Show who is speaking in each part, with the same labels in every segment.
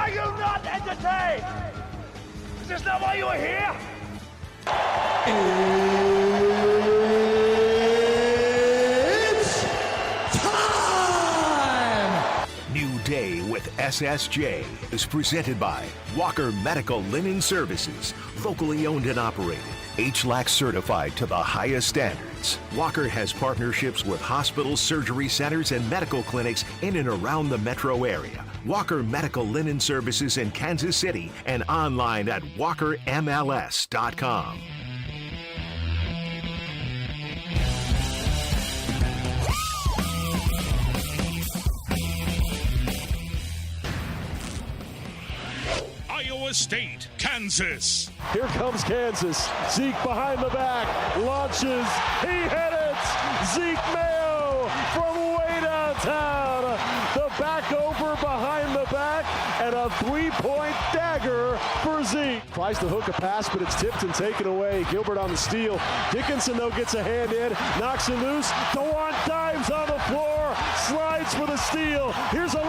Speaker 1: Are you not entertained? Is this not why you are here?
Speaker 2: It's time!
Speaker 3: New Day with SSJ is presented by Walker Medical Linen Services, locally owned and operated, HLAC certified to the highest standards. Walker has partnerships with hospitals, surgery centers, and medical clinics in and around the metro area. Walker Medical Linen Services in Kansas City and online at walkermls.com.
Speaker 4: Iowa State, Kansas.
Speaker 5: Here comes Kansas. Zeke behind the back, launches, he hit it! Zeke Mayo from way downtown. The back over behind the back, and a three-point dagger for Zeke. Tries to hook a pass, but it's tipped and taken away. Gilbert on the steal. Dickinson, though, gets a hand in, knocks it loose. DeWant dives on the floor, slides for the steal. Here's a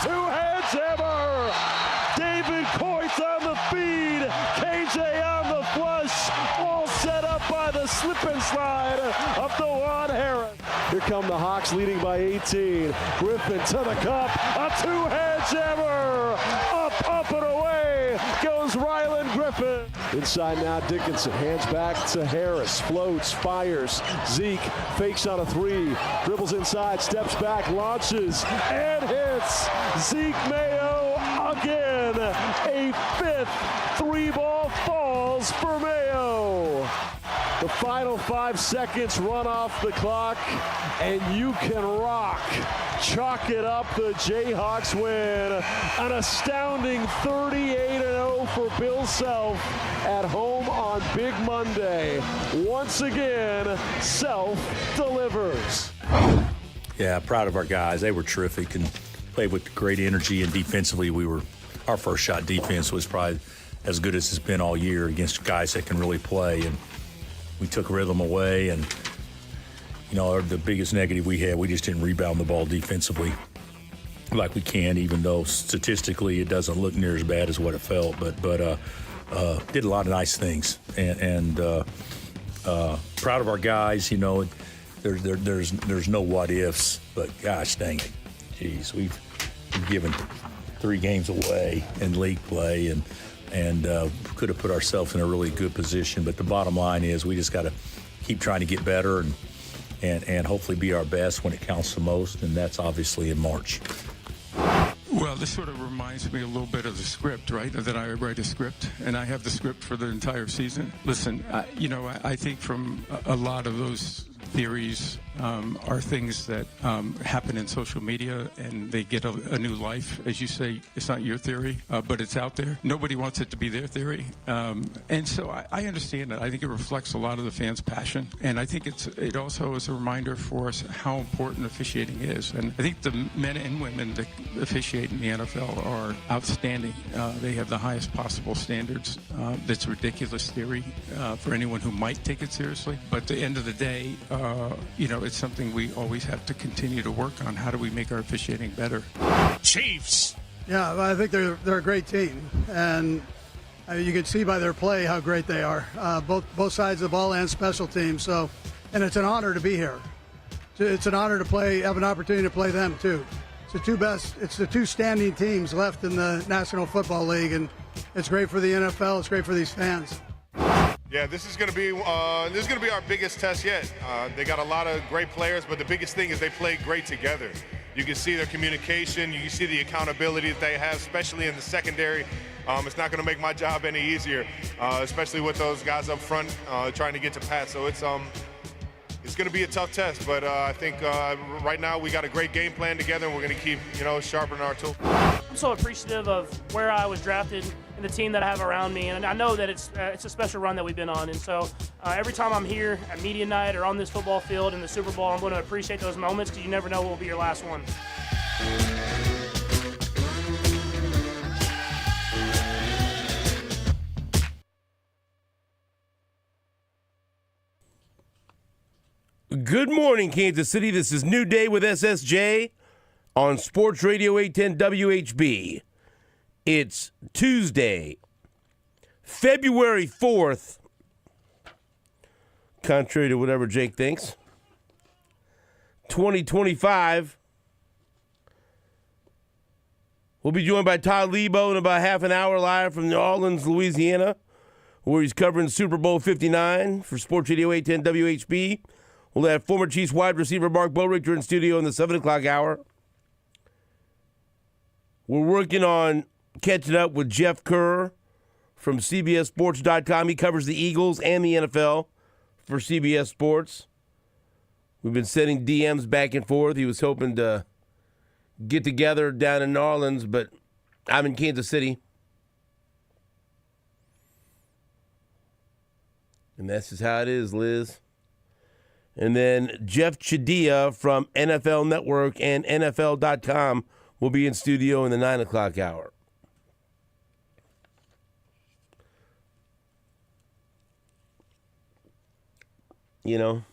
Speaker 5: two-hand jammer. David Coyce on the feed, KJ on the flush, all set up by the slip and slide of DeWant Harris. Here come the Hawks leading by 18. Griffin to the cup, a two-hand jammer, up and away goes Rylan Griffin. Inside now, Dickinson, hands back to Harris, floats, fires. Zeke fakes on a three, dribbles inside, steps back, launches, and hits. Zeke Mayo again, a fifth three-ball falls for Mayo. The final 5 seconds run off the clock, and you can rock. Chalk it up, the Jayhawks win. An astounding 38-0 for Bill Self at home on Big Monday. Once again, Self delivers.
Speaker 6: Yeah, proud of our guys. They were terrific and played with great energy, and defensively our first shot defense was probably as good as it's been all year against guys that can really play, and we took rhythm away. And you know, the biggest negative we had, we just didn't rebound the ball defensively like we can, even though statistically it doesn't look near as bad as what it felt, but did a lot of nice things, and proud of our guys. You know, there's no what ifs, but gosh dang it, geez, we've given 3 games away in league play, and could have put ourselves in a really good position. But the bottom line is we just got to keep trying to get better and hopefully be our best when it counts the most, and that's obviously in March.
Speaker 7: Well, this sort of reminds me a little bit of the script, right? That I write a script, and I have the script for the entire season. Listen, I think from a lot of those theories are things that happen in social media, and they get a new life. As you say, it's not your theory, but it's out there. Nobody wants it to be their theory. And so I understand that. I think it reflects a lot of the fans' passion, and I think it also is a reminder for us how important officiating is. And I think the men and women that officiate in the NFL are outstanding. They have the highest possible standards. That's ridiculous theory for anyone who might take it seriously. But at the end of the day, it's something we always have to continue to work on. How do we make our officiating better?
Speaker 4: Chiefs.
Speaker 8: Yeah, I think they're a great team, and you can see by their play how great they are, both sides of the ball and special teams. So, and it's an honor to be here. It's an honor to have an opportunity to play them too. It's the two standing teams left in the National Football League, and it's great for the NFL. It's great for these fans.
Speaker 9: Yeah, this is going to be our biggest test yet. They got a lot of great players, but the biggest thing is they play great together. You can see their communication. You can see the accountability that they have, especially in the secondary. It's not going to make my job any easier, especially with those guys up front trying to get to pass. So it's going to be a tough test, but I think right now we got a great game plan together, and we're going to keep sharpening our tool.
Speaker 10: I'm so appreciative of where I was drafted and the team that I have around me, and I know that it's a special run that we've been on. And so every time I'm here at media night or on this football field in the Super Bowl, I'm going to appreciate those moments, because you never know what will be your last one.
Speaker 11: Good morning, Kansas City. This is New Day with SSJ on Sports Radio 810 WHB. It's Tuesday, February 4th, contrary to whatever Jake thinks, 2025. We'll be joined by Todd Leabo in about half an hour live from New Orleans, Louisiana, where he's covering Super Bowl 59 for Sports Radio 810 WHB. We'll have former Chiefs wide receiver Mark Bowrichter in studio in the 7 o'clock hour. We're working on catching up with Jeff Kerr from CBSSports.com. He covers the Eagles and the NFL for CBS Sports. We've been sending DMs back and forth. He was hoping to get together down in New Orleans, but I'm in Kansas City. And that's just how it is, Liz. And then Jeff Chadia from NFL Network and NFL.com will be in studio in the 9 o'clock hour. You know,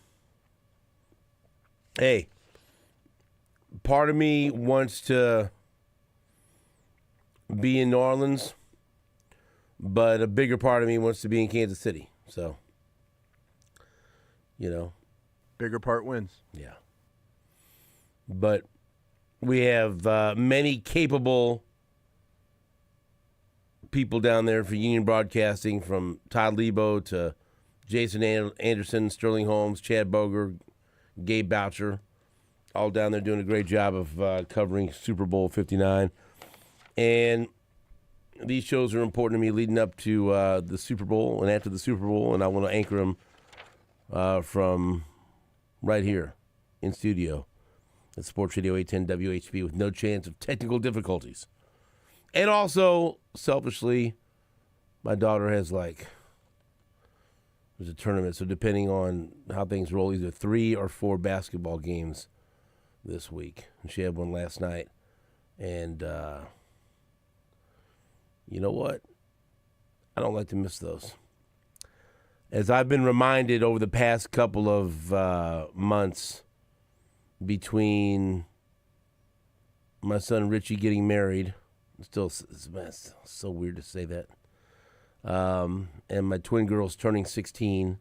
Speaker 11: hey, part of me wants to be in New Orleans, but a bigger part of me wants to be in Kansas City. So, you know.
Speaker 12: Bigger part wins.
Speaker 11: Yeah. But we have many capable people down there for Union Broadcasting, from Todd Leabo to Jason Anderson, Sterling Holmes, Chad Boger, Gabe Boucher, all down there doing a great job of covering Super Bowl 59. And these shows are important to me leading up to the Super Bowl and after the Super Bowl, and I want to anchor them from right here in studio at Sports Radio 810 WHB with no chance of technical difficulties. And also, selfishly, my daughter has there's a tournament, so depending on how things roll, either 3 or 4 basketball games this week. And she had one last night. And you know what? I don't like to miss those. As I've been reminded over the past couple of months, between my son Richie getting married, still it's so weird to say that, and my twin girls turning 16,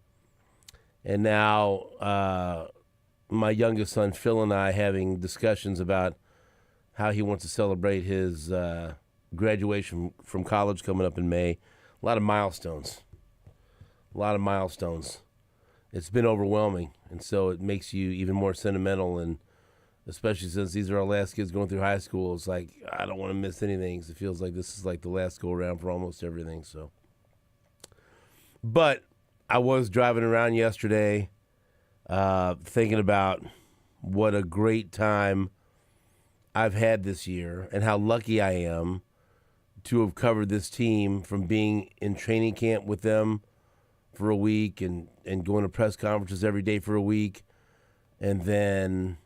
Speaker 11: and now my youngest son Phil and I having discussions about how he wants to celebrate his graduation from college coming up in May. A lot of milestones. It's been overwhelming, and so it makes you even more sentimental, and especially since these are our last kids going through high school, it's like I don't want to miss anything, because it feels like this is like the last go-around for almost everything. So, but I was driving around yesterday thinking about what a great time I've had this year and how lucky I am to have covered this team, from being in training camp with them for a week and going to press conferences every day for a week, and then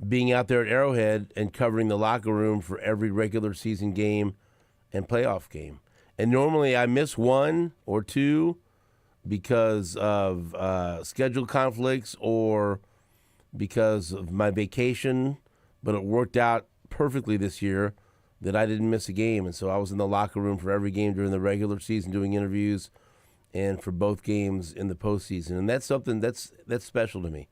Speaker 11: being out there at Arrowhead and covering the locker room for every regular season game and playoff game. And normally I miss 1 or 2 because of schedule conflicts or because of my vacation, but it worked out perfectly this year that I didn't miss a game. And so I was in the locker room for every game during the regular season doing interviews, and for both games in the postseason. And that's something that's special to me,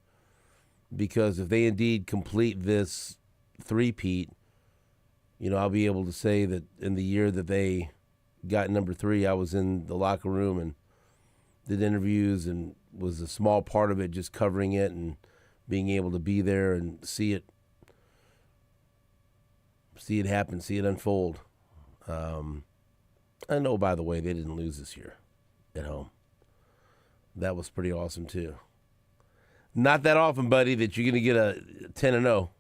Speaker 11: because if they indeed complete this three-peat, you know, I'll be able to say that in the year that they got number 3, I was in the locker room and did interviews and was a small part of it, just covering it and being able to be there and see it happen, see it unfold. I know, by the way, they didn't lose this year at home. That was pretty awesome, too. Not that often, buddy, that you're going to get a 10-0.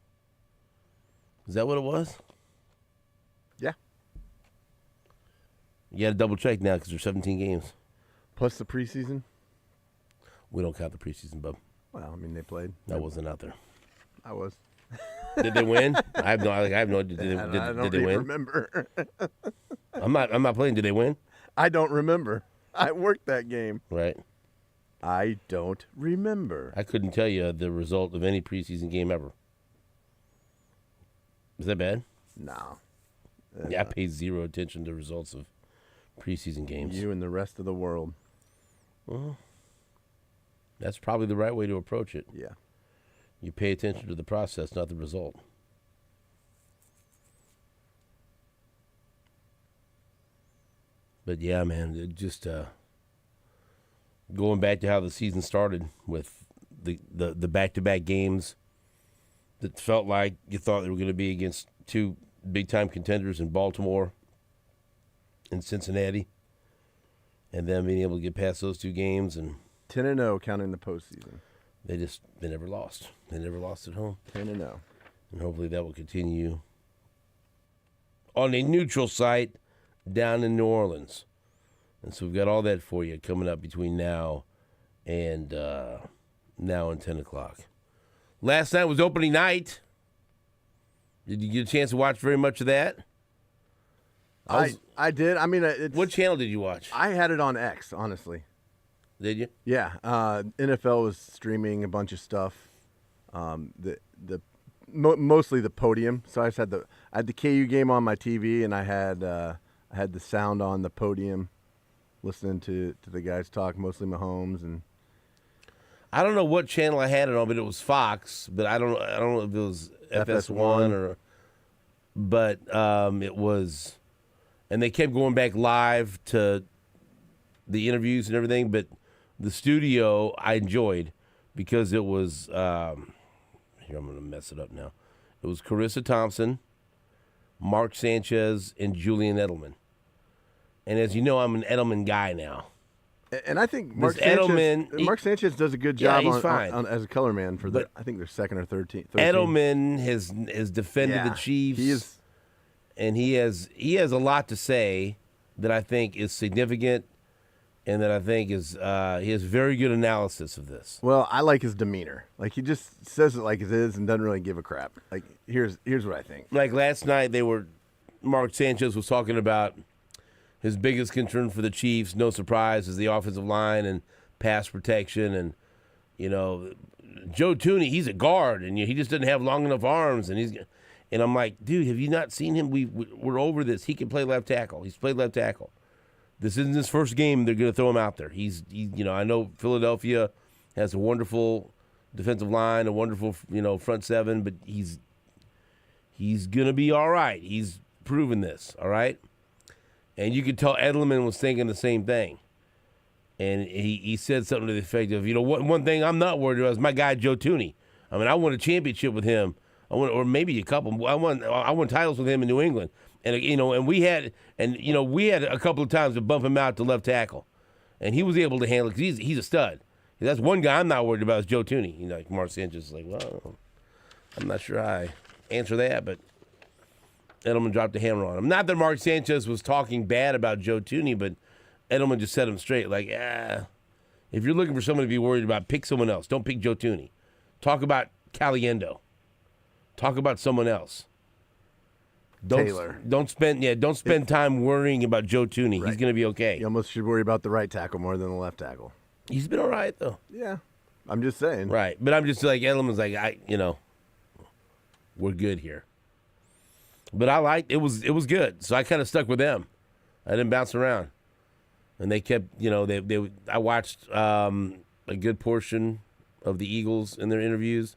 Speaker 11: Is that what it was?
Speaker 12: Yeah.
Speaker 11: You got to double check now because there's 17 games.
Speaker 12: Plus the preseason?
Speaker 11: We don't count the preseason, bub.
Speaker 12: Well, I mean, they played.
Speaker 11: I wasn't out there.
Speaker 12: I was.
Speaker 11: Did they win? I have no idea. Did they win?
Speaker 12: Remember.
Speaker 11: I'm not playing. Did they win?
Speaker 12: I don't remember. I worked that game.
Speaker 11: Right.
Speaker 12: I don't remember.
Speaker 11: I couldn't tell you the result of any preseason game ever. Is that bad?
Speaker 12: No.
Speaker 11: Yeah, I pay zero attention to results of preseason games.
Speaker 12: You and the rest of the world.
Speaker 11: Well, that's probably the right way to approach it.
Speaker 12: Yeah.
Speaker 11: You pay attention to the process, not the result. But yeah, man, it just going back to how the season started with the back-to-back games that felt like you thought they were going to be against two big-time contenders in Baltimore and Cincinnati, and then being able to get past those two games, and
Speaker 12: 10-0 counting the postseason.
Speaker 11: They never lost. They never lost at home.
Speaker 12: 10-0.
Speaker 11: And hopefully that will continue on a neutral site down in New Orleans. And so we've got all that for you coming up between now and 10 o'clock. Last night was opening night. Did you get a chance to watch very much of that?
Speaker 12: I did. I mean,
Speaker 11: what channel did you watch?
Speaker 12: I had it on X, honestly.
Speaker 11: Did you?
Speaker 12: Yeah. NFL was streaming a bunch of stuff. Mostly the podium. So I had the KU game on my TV, and I had the sound on the podium, listening to the guys talk, mostly Mahomes. And
Speaker 11: I don't know what channel I had it on, but it was Fox. But I don't know if it was FS1 or. But it was, and they kept going back live to the interviews and everything. But the studio I enjoyed because it was. Here, I'm going to mess it up now. It was Carissa Thompson, Mark Sanchez, and Julian Edelman. And as you know, I'm an Edelman guy now.
Speaker 12: And I think Mark Sanchez does a good job on as a color man for I think their second or third team.
Speaker 11: Edelman has defended the Chiefs.
Speaker 12: He is,
Speaker 11: and he has a lot to say that I think is significant, and that I think is he has very good analysis of this.
Speaker 12: Well, I like his demeanor. Like, he just says it like it is and doesn't really give a crap. Like, here's what I think.
Speaker 11: Like last night, Mark Sanchez was talking about his biggest concern for the Chiefs, no surprise, is the offensive line and pass protection. And, Joe Thuney, he's a guard, and he just doesn't have long enough arms. And I'm like, dude, have you not seen him? We're over this. He can play left tackle. He's played left tackle. This isn't his first game. They're going to throw him out there. I know Philadelphia has a wonderful defensive line, a wonderful, front seven, but he's going to be all right. He's proven this, all right? And you could tell Edelman was thinking the same thing. And he said something to the effect of, one thing I'm not worried about is my guy Joe Thuney. I mean, I won a championship with him. Or maybe a couple. I won titles with him in New England. And we had a couple of times to bump him out to left tackle. And he was able to handle it because he's a stud. That's one guy I'm not worried about is Joe Thuney. Like Mark Sanchez is like, well, I'm not sure I answer that, but Edelman dropped the hammer on him. Not that Mark Sanchez was talking bad about Joe Thuney, but Edelman just set him straight. Like, if you're looking for someone to be worried about, pick someone else. Don't pick Joe Thuney. Talk about Caliendo. Talk about someone else.
Speaker 12: Taylor.
Speaker 11: Don't spend time worrying about Joe Thuney. Right. He's going to be okay.
Speaker 12: You almost should worry about the right tackle more than the left tackle.
Speaker 11: He's been all right, though.
Speaker 12: Yeah. I'm just saying.
Speaker 11: Right. But I'm just like, Edelman's like, we're good here. But I liked it was good. So I kind of stuck with them. I didn't bounce around. And they kept, I watched a good portion of the Eagles in their interviews.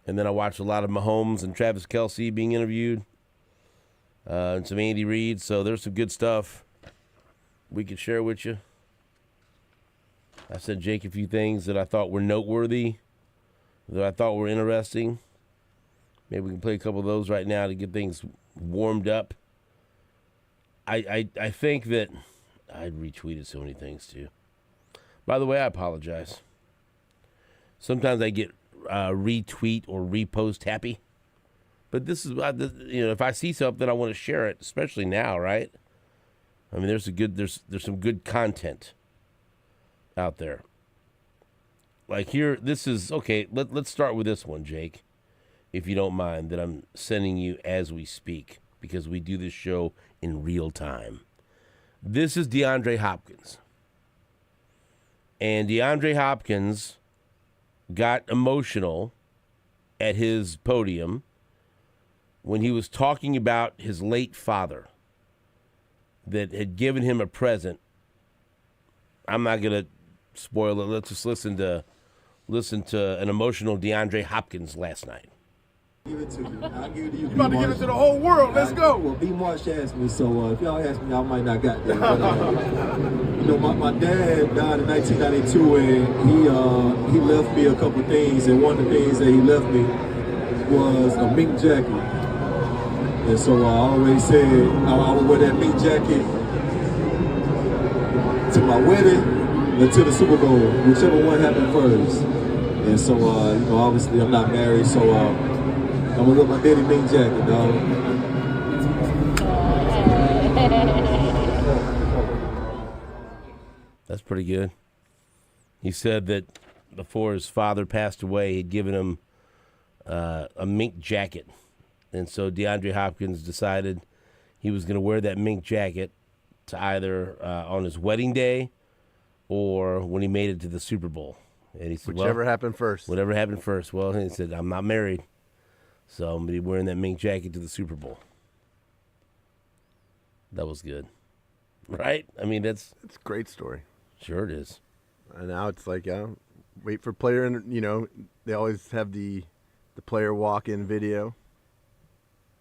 Speaker 11: And then I watched a lot of Mahomes and Travis Kelce being interviewed. And some Andy Reid. So there's some good stuff we could share with you. I sent Jake a few things that I thought were noteworthy, that I thought were interesting. Maybe we can play a couple of those right now to get things warmed up. I think that I retweeted so many things too. By the way, I apologize. Sometimes I get retweet or repost happy. But this is, if I see something, I want to share it, especially now, right? I mean, there's some good content out there. Like here, this is, okay, let's start with this one, Jake, if you don't mind, that I'm sending you as we speak, because we do this show in real time. This is DeAndre Hopkins. And DeAndre Hopkins got emotional at his podium when he was talking about his late father that had given him a present. I'm not going to spoil it. Let's just listen to an emotional DeAndre Hopkins last night.
Speaker 13: Give it to me. I'll give it to you.
Speaker 2: You about to give it to the whole world. Let's go.
Speaker 13: Well, B. Marsh asked me, so if y'all ask me, I might not got that. But, my dad died in 1992, and he left me a couple things, and one of the things that he left me was a mink jacket. And so I always said I would wear that mink jacket to my wedding or to the Super Bowl, whichever one happened first. And so, obviously I'm not married, so I'm gonna wear my daddy mink jacket, dog.
Speaker 11: That's pretty good. He said that before his father passed away, he'd given him a mink jacket. And so DeAndre Hopkins decided he was going to wear that mink jacket to either on his wedding day or when he made it to the Super Bowl. And he said,
Speaker 12: Whichever happened first.
Speaker 11: Whatever happened first. Well, he said, I'm not married, so I'm going to be wearing that mink jacket to the Super Bowl. That was good. Right? I mean, it's
Speaker 12: a great story.
Speaker 11: Sure it is.
Speaker 12: And now it's like, wait for player, and they always have the player walk-in video.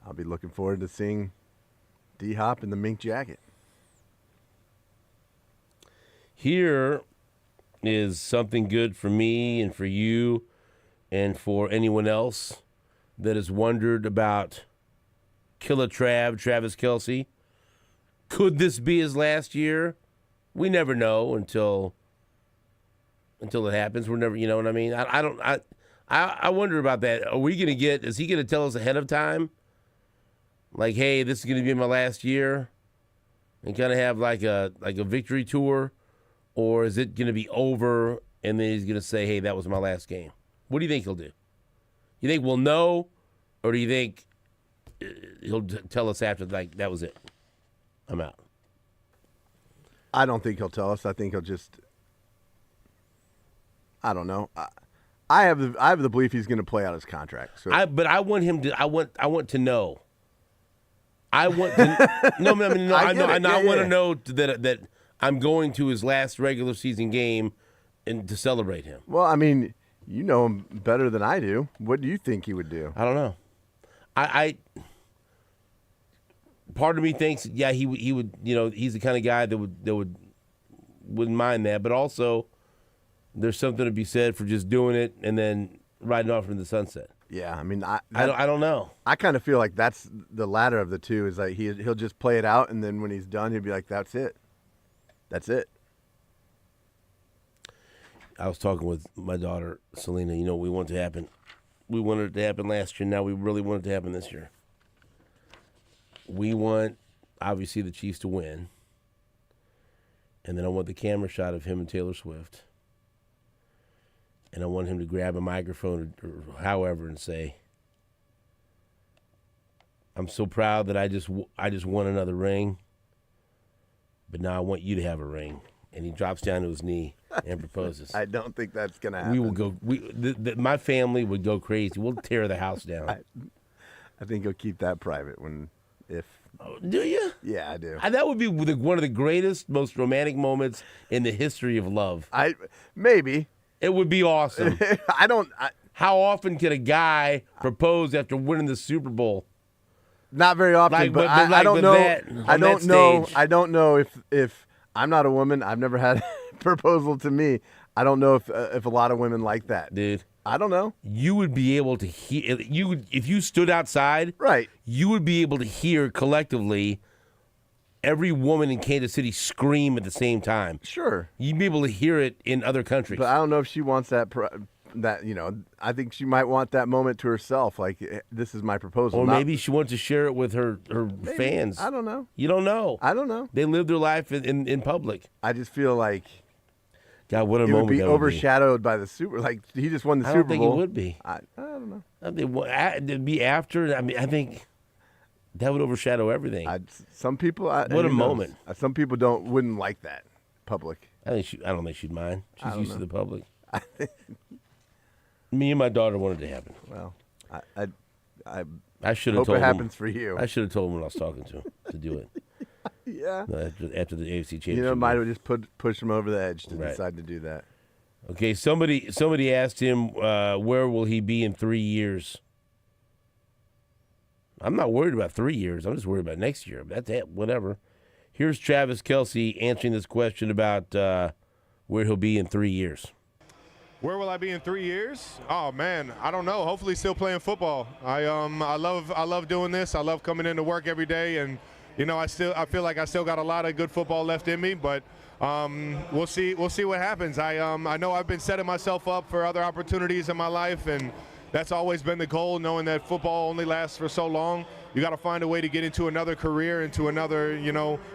Speaker 12: I'll be looking forward to seeing D-Hop in the mink jacket.
Speaker 11: Here is something good for me and for you and for anyone else that has wondered about Killer Travis Kelce. Could this be his last year? We never know until it happens. We're never, you know what I mean? I wonder about that. Is he going to tell us ahead of time? Like, hey, this is going to be my last year, and kind of have like a victory tour, or is it going to be over and then he's going to say, hey, that was my last game? What do you think he'll do? You think we'll know, or do you think he'll tell us after, like, that was it? I'm out.
Speaker 12: I don't think he'll tell us. I think he'll just. I don't know. I have the belief he's going to play out his contract. So.
Speaker 11: But I want him to. I want to know. I want to. No, I want to know that I'm going to his last regular season game and to celebrate him.
Speaker 12: Well, I mean, you know him better than I do. What do you think he would do?
Speaker 11: I don't know. I part of me thinks, yeah, he would. He's the kind of guy that wouldn't mind that. But also, there's something to be said for just doing it and then riding off into the sunset.
Speaker 12: Yeah, I mean, I
Speaker 11: don't know.
Speaker 12: I kind of feel like that's the latter of the two. Is like he'll just play it out, and then when he's done, he'll be like, "That's it, that's it."
Speaker 11: I was talking with my daughter Selena. We want it to happen. We wanted it to happen last year. Now we really want it to happen this year. We want, obviously, the Chiefs to win, and then I want the camera shot of him and Taylor Swift. And I want him to grab a microphone or however and say, I'm so proud that I just won another ring, but now I want you to have a ring. And he drops down to his knee and proposes.
Speaker 12: I don't think that's going to happen.
Speaker 11: We will go. My family would go crazy. We'll tear the house down.
Speaker 12: I think he'll keep that private if.
Speaker 11: Oh, do you?
Speaker 12: Yeah, I do.
Speaker 11: That would be one of the greatest, most romantic moments in the history of love.
Speaker 12: Maybe.
Speaker 11: It would be awesome. How often can a guy propose after winning the Super Bowl?
Speaker 12: Not very often, but I don't know. I don't know. I don't know if I'm not a woman. I've never had a proposal to me. I don't know if a lot of women like that,
Speaker 11: dude.
Speaker 12: I don't know.
Speaker 11: You would be able to hear if you stood outside.
Speaker 12: Right.
Speaker 11: You would be able to hear collectively every woman in Kansas City scream at the same time.
Speaker 12: Sure.
Speaker 11: You'd be able to hear it in other countries.
Speaker 12: But I don't know if she wants that. I think she might want that moment to herself. Like, this is my proposal.
Speaker 11: Or maybe she wants to share it with her fans.
Speaker 12: I don't know.
Speaker 11: You don't know.
Speaker 12: I don't know.
Speaker 11: They live their life in public.
Speaker 12: I just feel like.
Speaker 11: God, what a moment
Speaker 12: it would be
Speaker 11: that
Speaker 12: overshadowed by the Super. Like, he just won the Super Bowl.
Speaker 11: I don't think it would be.
Speaker 12: I don't know.
Speaker 11: It'd be after. I mean, I think that would overshadow everything.
Speaker 12: Some people.
Speaker 11: What a moment.
Speaker 12: Some people wouldn't like that public.
Speaker 11: I don't think she'd mind. She's used to the public. Me and my daughter wanted it to happen.
Speaker 12: Well, I
Speaker 11: should have
Speaker 12: hope
Speaker 11: told
Speaker 12: it
Speaker 11: him.
Speaker 12: happens for you.
Speaker 11: I should have told him when I was talking to him to do it.
Speaker 12: Yeah.
Speaker 11: After the AFC Championship.
Speaker 12: You know, might have just push him over the edge to
Speaker 11: Right.
Speaker 12: decide to do that.
Speaker 11: Okay, somebody asked him where will he be in 3 years. I'm not worried about 3 years. I'm just worried about next year. That's it. Whatever. Here's Travis Kelce answering this question about where he'll be in 3 years.
Speaker 9: Where will I be in 3 years? Oh man, I don't know. Hopefully, still playing football. I love doing this. I love coming into work every day, and you know, I feel like I still got a lot of good football left in me. But we'll see what happens. I know I've been setting myself up for other opportunities in my life, and that's always been the goal. Knowing that football only lasts for so long, you got to find a way to get into another career, into another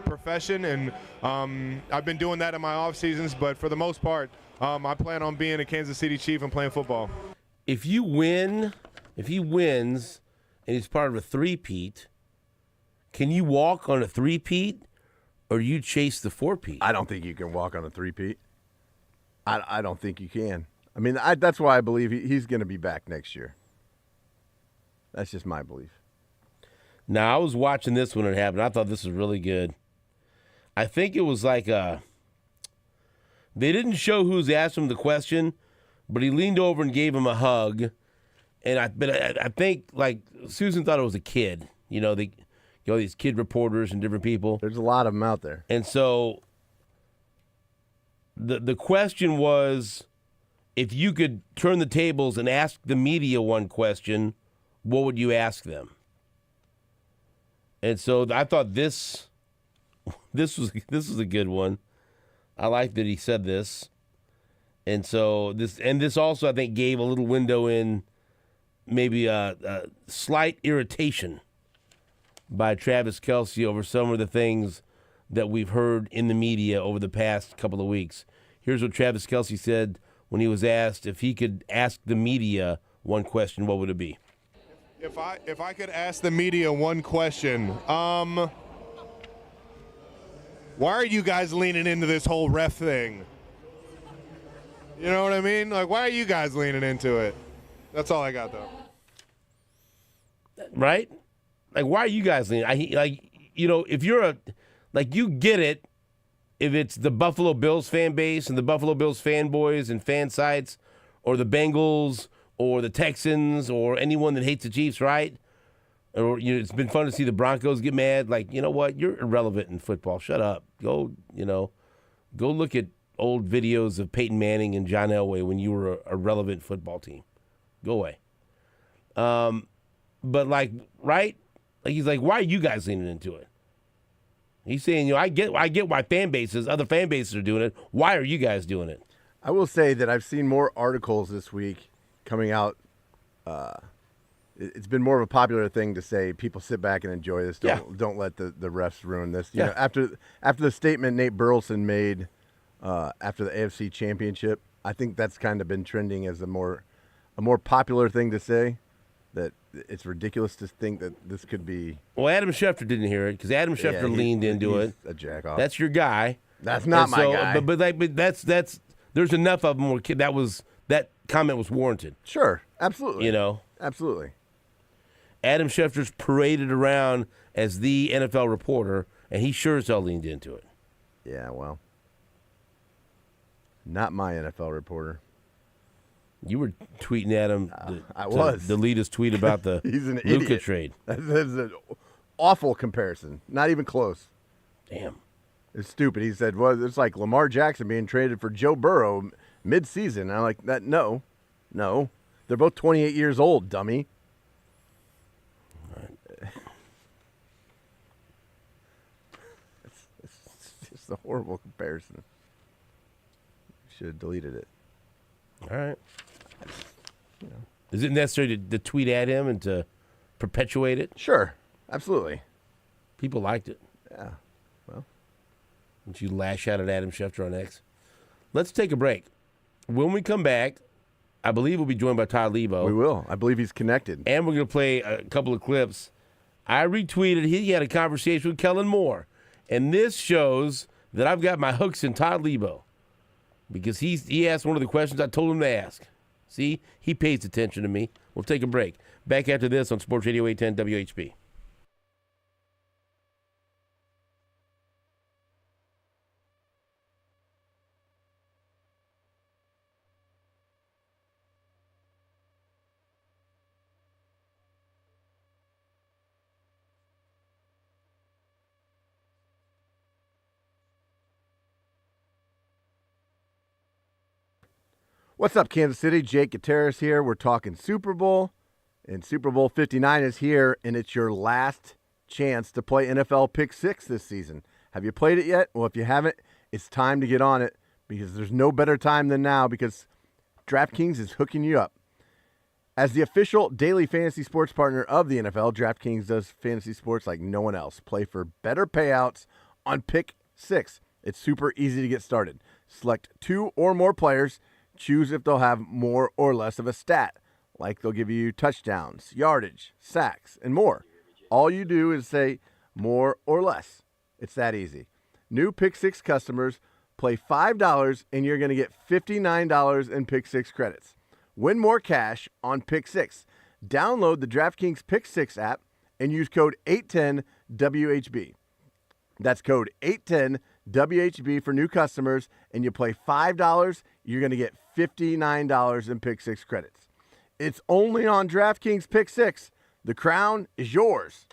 Speaker 9: profession, and I've been doing that in my off seasons. But for the most part, I plan on being a Kansas City Chief and playing football.
Speaker 11: If he wins, and he's part of a three-peat, can you walk on a three-peat, or you chase the four-peat?
Speaker 12: I don't think you can walk on a three-peat. I don't think you can. I mean, that's why I believe he's going to be back next year. That's just my belief.
Speaker 11: Now, I was watching this when it happened. I thought this was really good. I think it was like they didn't show who's asked him the question, but he leaned over and gave him a hug. And I think like Susan thought it was a kid. You know, these kid reporters and different people.
Speaker 12: There's a lot of them out there.
Speaker 11: And so the question was, if you could turn the tables and ask the media one question, what would you ask them? And so I thought this was a good one. I like that he said this. And so this also I think gave a little window in maybe a slight irritation by Travis Kelce over some of the things that we've heard in the media over the past couple of weeks. Here's what Travis Kelce said when he was asked if he could ask the media one question, what would it be?
Speaker 9: If I could ask the media one question, why are you guys leaning into this whole ref thing? You know what I mean? Like, why are you guys leaning into it? That's all I got, though.
Speaker 11: Right? Like, why are you guys leaning? If you're you get it if it's the Buffalo Bills fan base and the Buffalo Bills fanboys and fan sites, or the Bengals or the Texans or anyone that hates the Chiefs, right? Or it's been fun to see the Broncos get mad. Like, you know what? You're irrelevant in football. Shut up. Go look at old videos of Peyton Manning and John Elway when you were a relevant football team. Go away. But right? Like, he's like, why are you guys leaning into it? He's saying, I get why other fan bases are doing it. Why are you guys doing it?
Speaker 12: I will say that I've seen more articles this week coming out. It's been more of a popular thing to say people sit back and enjoy this. Don't let the refs ruin this. You know, after the statement Nate Burleson made after the AFC Championship, I think that's kind of been trending as a more popular thing to say. That it's ridiculous to think that this could be. Well,
Speaker 11: Adam Schefter didn't hear it because Adam Schefter leaned into it.
Speaker 12: A jack off.
Speaker 11: That's your guy.
Speaker 12: That's not my guy.
Speaker 11: But that's there's enough of them where that comment was warranted.
Speaker 12: Sure, absolutely.
Speaker 11: You know,
Speaker 12: absolutely.
Speaker 11: Adam Schefter's paraded around as the NFL reporter, and he sure as hell leaned into it.
Speaker 12: Yeah, well, not my NFL reporter.
Speaker 11: You were tweeting at him.
Speaker 12: I was.
Speaker 11: The latest tweet about the
Speaker 12: He's an
Speaker 11: Luka
Speaker 12: idiot.
Speaker 11: trade.
Speaker 12: That's an awful comparison. Not even close.
Speaker 11: Damn.
Speaker 12: It's stupid. He said, well, it's like Lamar Jackson being traded for Joe Burrow mid-season. I'm like, that. No. They're both 28 years old, dummy. Right. It's just a horrible comparison. Should have deleted it.
Speaker 11: All right. Is it necessary to tweet at him and to perpetuate it?
Speaker 12: Sure. Absolutely.
Speaker 11: People liked it.
Speaker 12: Yeah. Well.
Speaker 11: Don't you lash out at Adam Schefter on X? Let's take a break. When we come back, I believe we'll be joined by Todd Leabo.
Speaker 12: We will. I believe he's connected.
Speaker 11: And we're going to play a couple of clips. I retweeted. He had a conversation with Kellen Moore. And this shows that I've got my hooks in Todd Leabo. Because he asked one of the questions I told him to ask. See, he pays attention to me. We'll take a break. Back after this on Sports Radio 810 WHB.
Speaker 12: What's up, Kansas City? Jake Gutierrez here. We're talking Super Bowl, and Super Bowl 59 is here, and it's your last chance to play NFL Pick 6 this season. Have you played it yet? Well, if you haven't, it's time to get on it because there's no better time than now because DraftKings is hooking you up. As the official daily fantasy sports partner of the NFL, DraftKings does fantasy sports like no one else. Play for better payouts on Pick 6. It's super easy to get started. Select 2 or more players. Choose if they'll have more or less of a stat, like they'll give you touchdowns, yardage, sacks, and more. All you do is say more or less. It's that easy. New Pick 6 customers play $5 and you're going to get $59 in Pick 6 credits. Win more cash on Pick 6. Download the DraftKings Pick 6 app and use code 810WHB. That's code 810WHB for new customers, and you play $5, you're going to get $59 in Pick 6 credits. It's only on DraftKings Pick 6. The crown is yours.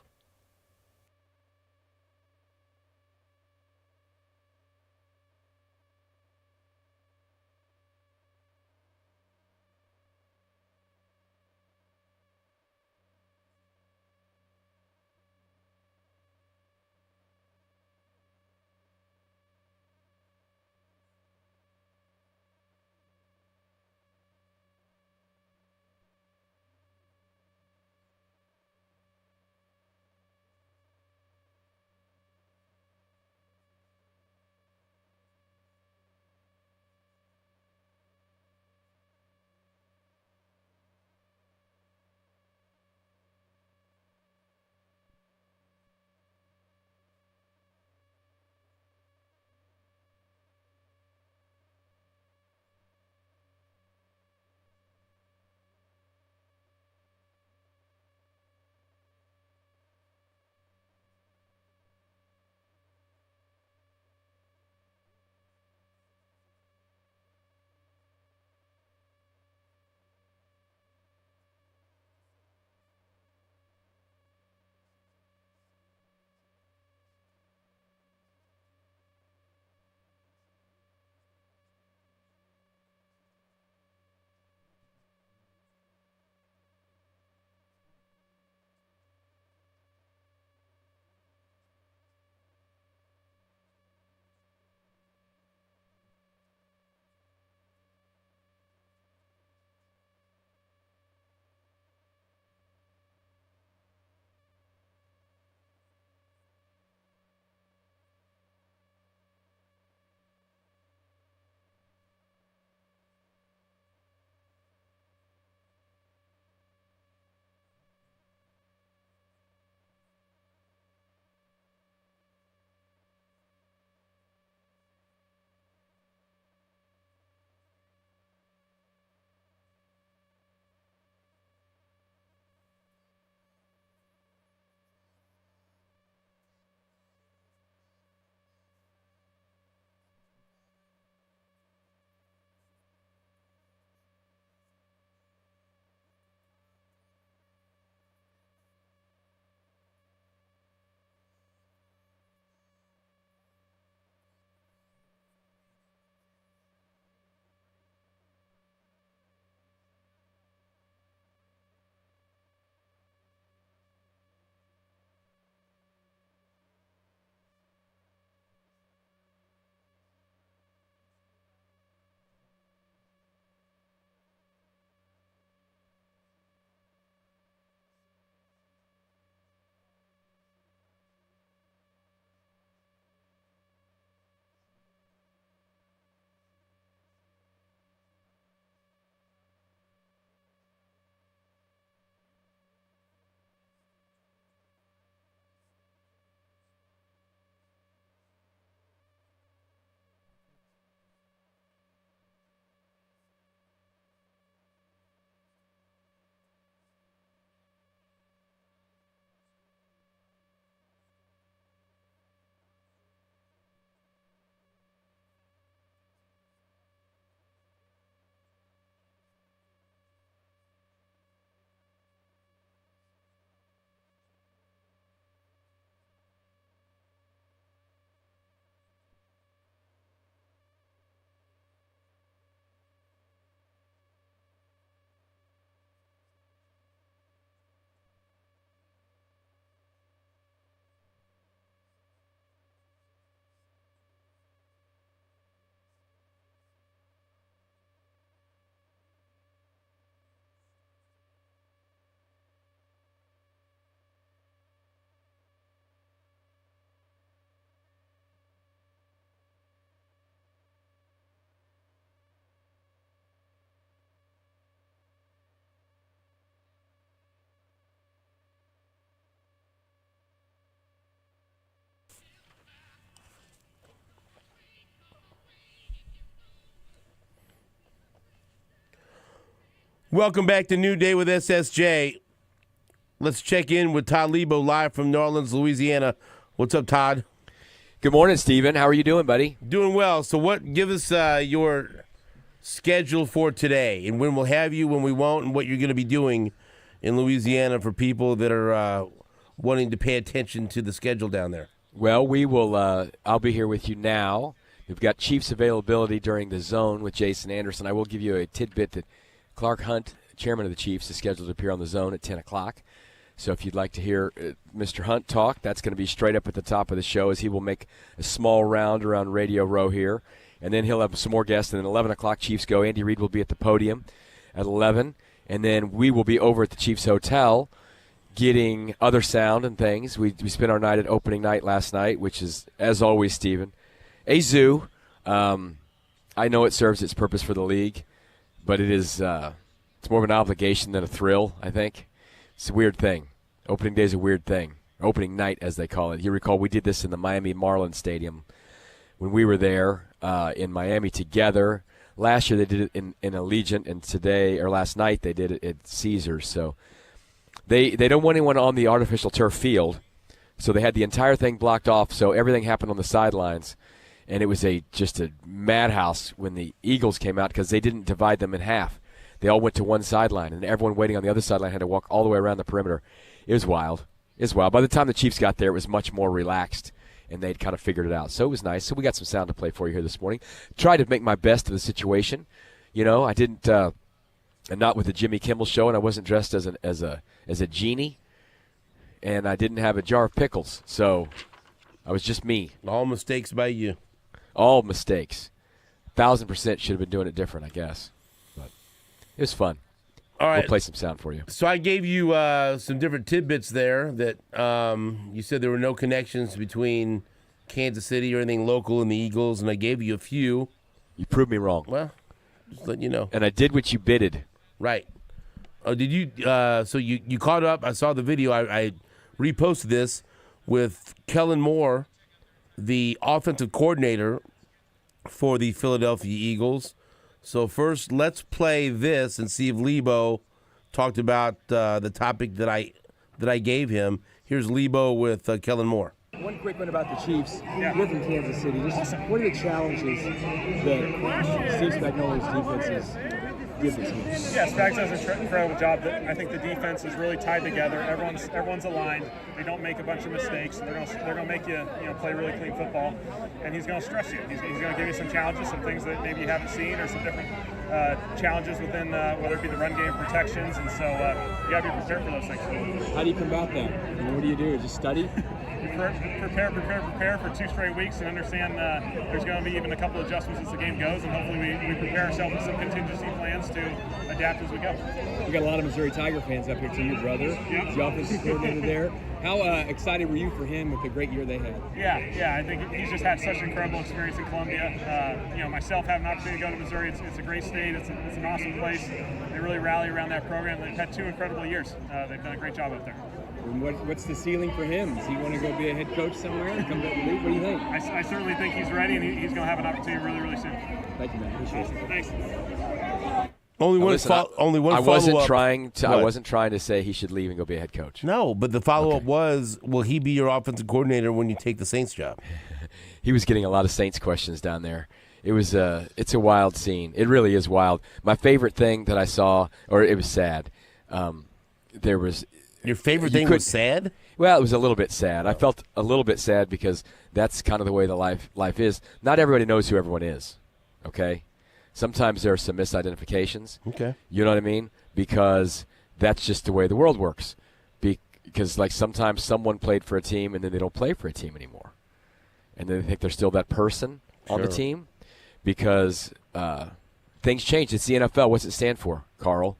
Speaker 11: Welcome back to New Day with SSJ. Let's check in with Todd Leabo live from New Orleans, Louisiana. What's up, Todd?
Speaker 14: Good morning, Steven. How are you doing, buddy?
Speaker 11: Doing well. So give us your schedule for today and when we'll have you, when we won't, and what you're going to be doing in Louisiana for people that are wanting to pay attention to the schedule down there.
Speaker 14: Well, we will. I'll be here with you now. We've got Chiefs availability during the zone with Jason Anderson. I will give you a tidbit that Clark Hunt, chairman of the Chiefs, is scheduled to appear on the zone at 10 o'clock. So if you'd like to hear Mr. Hunt talk, that's going to be straight up at the top of the show as he will make a small round around Radio Row here. And then he'll have some more guests. And then 11 o'clock, Chiefs go. Andy Reid will be at the podium at 11. And then we will be over at the Chiefs Hotel getting other sound and things. We spent our night at opening night last night, which is, as always, Steven, a zoo. I know it serves its purpose for the league, but it's more of an obligation than a thrill, I think. It's a weird thing. Opening day is a weird thing. Opening night, as they call it. You recall we did this in the Miami Marlins Stadium when we were there in Miami together. Last year they did it in Allegiant, and today, or last night, they did it at Caesars. So they don't want anyone on the artificial turf field, so they had the entire thing blocked off, so everything happened on the sidelines. And it was just a madhouse when the Eagles came out because they didn't divide them in half. They all went to one sideline, and everyone waiting on the other sideline had to walk all the way around the perimeter. It was wild. It was wild. By the time the Chiefs got there, it was much more relaxed, and they'd kind of figured it out. So it was nice. So we got some sound to play for you here this morning. Tried to make my best of the situation. You know, I didn't and not with the Jimmy Kimmel show, and I wasn't dressed as a genie, and I didn't have a jar of pickles. So I was just me.
Speaker 11: All mistakes by you.
Speaker 14: All mistakes. 1,000% should have been doing it different, I guess. But it was fun.
Speaker 11: All right.
Speaker 14: We'll play some sound for you.
Speaker 11: So I gave you some different tidbits there that you said there were no connections between Kansas City or anything local and the Eagles, and I gave you a few.
Speaker 14: You proved me wrong.
Speaker 11: Well, just letting you know.
Speaker 14: And I did what you bidded.
Speaker 11: Right. Oh, did you? So you caught up. I saw the video. I reposted this with Kellen Moore, the offensive coordinator for the Philadelphia Eagles. So first, let's play this and see if Leabo talked about the topic that I gave him. Here's Leabo with Kellen Moore.
Speaker 15: One quick one about the Chiefs. You're from Kansas City. Just what are the challenges that Steve Spagnuolo's defenses give the team?
Speaker 16: Yeah, Spags does an incredible job. I think the defense is really tied together. Everyone's aligned. They don't make a bunch of mistakes. They're gonna make you play really clean football, and he's gonna stress you. He's gonna give you some challenges, some things that maybe you haven't seen, or some different challenges within whether it be the run game protections, and so you gotta be prepared for those things.
Speaker 15: How do you combat that? What do you do? Just study?
Speaker 16: Prepare for 2 straight weeks and understand there's going to be even a couple adjustments as the game goes, and hopefully we prepare ourselves with some contingency plans to adapt as we go.
Speaker 15: We got a lot of Missouri Tiger fans up here too. Your brother,
Speaker 16: yep.
Speaker 15: The offensive coordinator there. How excited were you for him with the great year they had?
Speaker 16: Yeah. I think he's just had such an incredible experience in Columbia. Myself having an opportunity to go to Missouri, it's a great state. It's an awesome place. They really rally around that program. They've had 2 incredible years. They've done a great job out there.
Speaker 15: And what's the ceiling for him? Does he want to go be a head coach somewhere and come back to the league? What do you think?
Speaker 16: I certainly think he's ready, and he's going to have an opportunity really, really soon.
Speaker 15: Thank you, man. Appreciate it.
Speaker 16: Thanks.
Speaker 11: Only one follow-up.
Speaker 14: I wasn't trying to say he should leave and go be a head coach.
Speaker 11: No, but the follow-up was, will he be your offensive coordinator when you take the Saints job?
Speaker 14: He was getting a lot of Saints questions down there. It's a wild scene. It really is wild. My favorite thing that I saw, or it was sad. There was.
Speaker 11: Your favorite thing was sad?
Speaker 14: Well, it was a little bit sad. I felt a little bit sad because that's kind of the way the life is. Not everybody knows who everyone is, okay? Sometimes there are some misidentifications.
Speaker 11: Okay.
Speaker 14: You know what I mean? Because that's just the way the world works. Because, like, sometimes someone played for a team and then they don't play for a team anymore. And then they think they're still that person on the team because things change. It's the NFL. What's it stand for, Carl?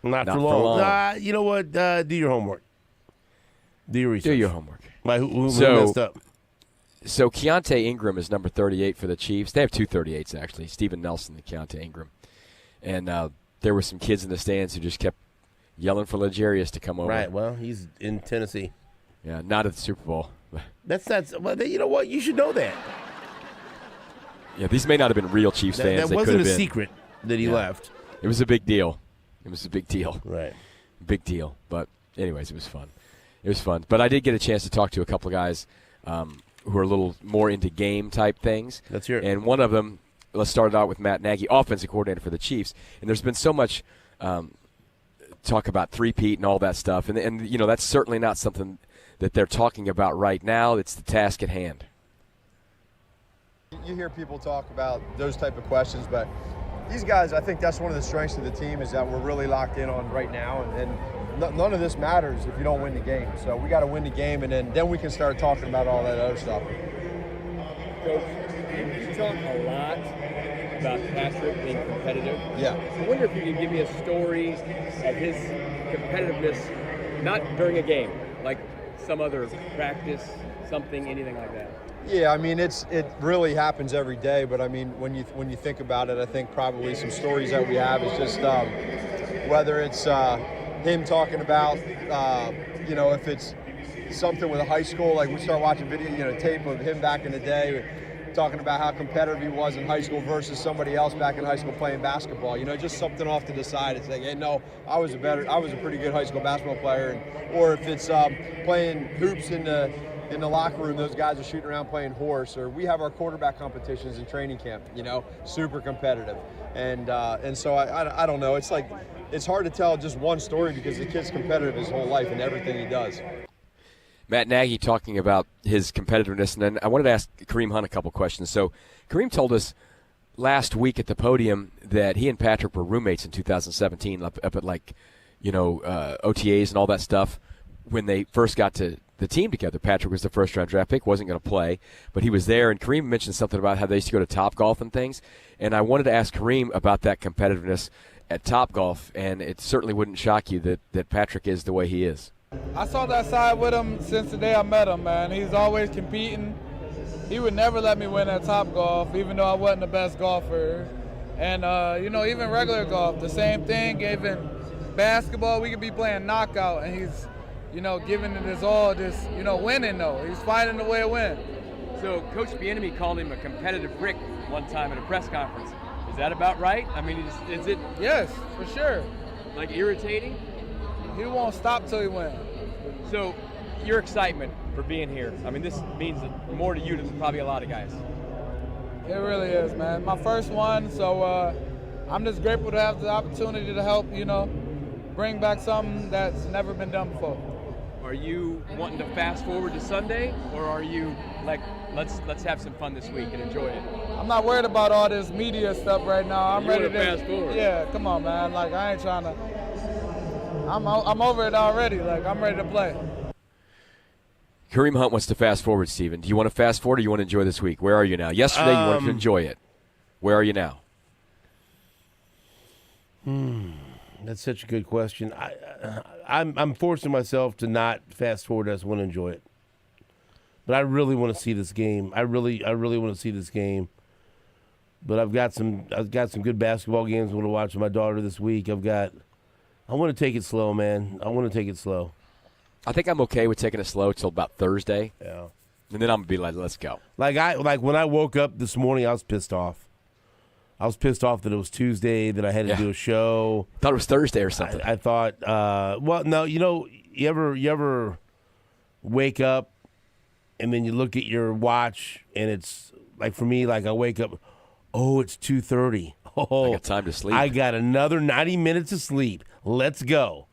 Speaker 11: Not for long. You know what? Do your homework. Do your research.
Speaker 14: Do your homework.
Speaker 11: Who messed up?
Speaker 14: So Keontae Ingram is number 38 for the Chiefs. They have 2 38s, actually. Steven Nelson and Keontae Ingram. And there were some kids in the stands who just kept yelling for Legarius to come over.
Speaker 11: Right. Well, he's in Tennessee.
Speaker 14: Yeah, not at the Super Bowl.
Speaker 11: Well, you know what? You should know that.
Speaker 14: Yeah, these may not have been real Chiefs fans.
Speaker 11: That wasn't a secret that he left.
Speaker 14: It was a big deal. It was a big deal.
Speaker 11: Right.
Speaker 14: Big deal. But anyways, it was fun. It was fun. But I did get a chance to talk to a couple of guys who are a little more into game type things.
Speaker 11: Let's hear it.
Speaker 14: And one of them, let's start out with Matt Nagy, offensive coordinator for the Chiefs. And there's been so much talk about three-peat and all that stuff. And you know, that's certainly not something that they're talking about right now. It's the task at hand.
Speaker 17: You hear people talk about those type of questions, but these guys, I think that's one of the strengths of the team is that we're really locked in on right now, and none of this matters if you don't win the game. So we got to win the game, and then we can start talking about all that other stuff.
Speaker 15: Coach, you talk a lot about Patrick being competitive.
Speaker 17: Yeah.
Speaker 15: I wonder if you could give me a story of his competitiveness, not during a game, like some other practice, something, anything like that.
Speaker 17: Yeah, I mean, it really happens every day, but I mean, when you think about it, I think probably some stories that we have is just whether it's him talking about, you know, if it's something with a high school, like we start watching video, you know, tape of him back in the day, talking about how competitive he was in high school versus somebody else back in high school playing basketball. You know, just something off to the side. It's like, hey, no, I was a pretty good high school basketball player, or if it's playing hoops in the locker room, those guys are shooting around playing horse, or we have our quarterback competitions in training camp, you know, super competitive. And so I don't know. It's like, it's hard to tell just one story because the kid's competitive his whole life in everything he does.
Speaker 14: Matt Nagy talking about his competitiveness, and then I wanted to ask Kareem Hunt a couple questions. So Kareem told us last week at the podium that he and Patrick were roommates in 2017 up at like, you know, OTAs and all that stuff when they first got to the team together. Patrick was the first-round draft pick, wasn't going to play, but he was there, and Kareem mentioned something about how they used to go to Topgolf and things, and I wanted to ask Kareem about that competitiveness at Topgolf, and it certainly wouldn't shock you that Patrick is the way he is.
Speaker 18: I saw that side with him since the day I met him, man. He's always competing. He would never let me win at Topgolf, even though I wasn't the best golfer. And, you know, even regular golf, the same thing. Even basketball, we could be playing knockout, and he's, you know, giving it his all, just, you know, winning, though. He's finding a way to win.
Speaker 15: So Coach Bieniemy called him a competitive prick one time at a press conference. Is that about right? I mean, is it?
Speaker 18: Yes, for sure.
Speaker 15: Like irritating?
Speaker 18: He won't stop till he wins.
Speaker 15: So your excitement for being here, I mean, this means more to you than probably a lot of guys.
Speaker 18: It really is, man. My first one, so I'm just grateful to have the opportunity to help, you know, bring back something that's never been done before.
Speaker 15: Are you wanting to fast forward to Sunday, or are you like, let's have some fun this week and enjoy it?
Speaker 18: I'm not worried about all this media stuff right now. I'm ready to
Speaker 15: fast forward.
Speaker 18: Yeah, come on, man. Like, I ain't trying to. I'm over it already. Like, I'm ready to play.
Speaker 14: Kareem Hunt wants to fast forward, Steven. Do you want to fast forward or you want to enjoy this week? Where are you now? Yesterday you wanted to enjoy it. Where are you now?
Speaker 11: That's such a good question. I'm forcing myself to not fast forward. I just want to enjoy it. But I really want to see this game. I really want to see this game. But I've got some good basketball games I want to watch with my daughter this week. I want to take it slow, man. I want to take it slow.
Speaker 14: I think I'm okay with taking it slow till about Thursday.
Speaker 11: Yeah.
Speaker 14: And then I'm gonna be like, let's go.
Speaker 11: Like when I woke up this morning, I was pissed off. I was pissed off that it was Tuesday, that I had to do a show.
Speaker 14: Thought it was Thursday or something.
Speaker 11: I thought, well, no, you know, you ever wake up and then you look at your watch and it's like, for me, like I wake up, oh, it's 2:30. Oh,
Speaker 14: I got time to sleep.
Speaker 11: I got another 90 minutes of sleep. Let's go.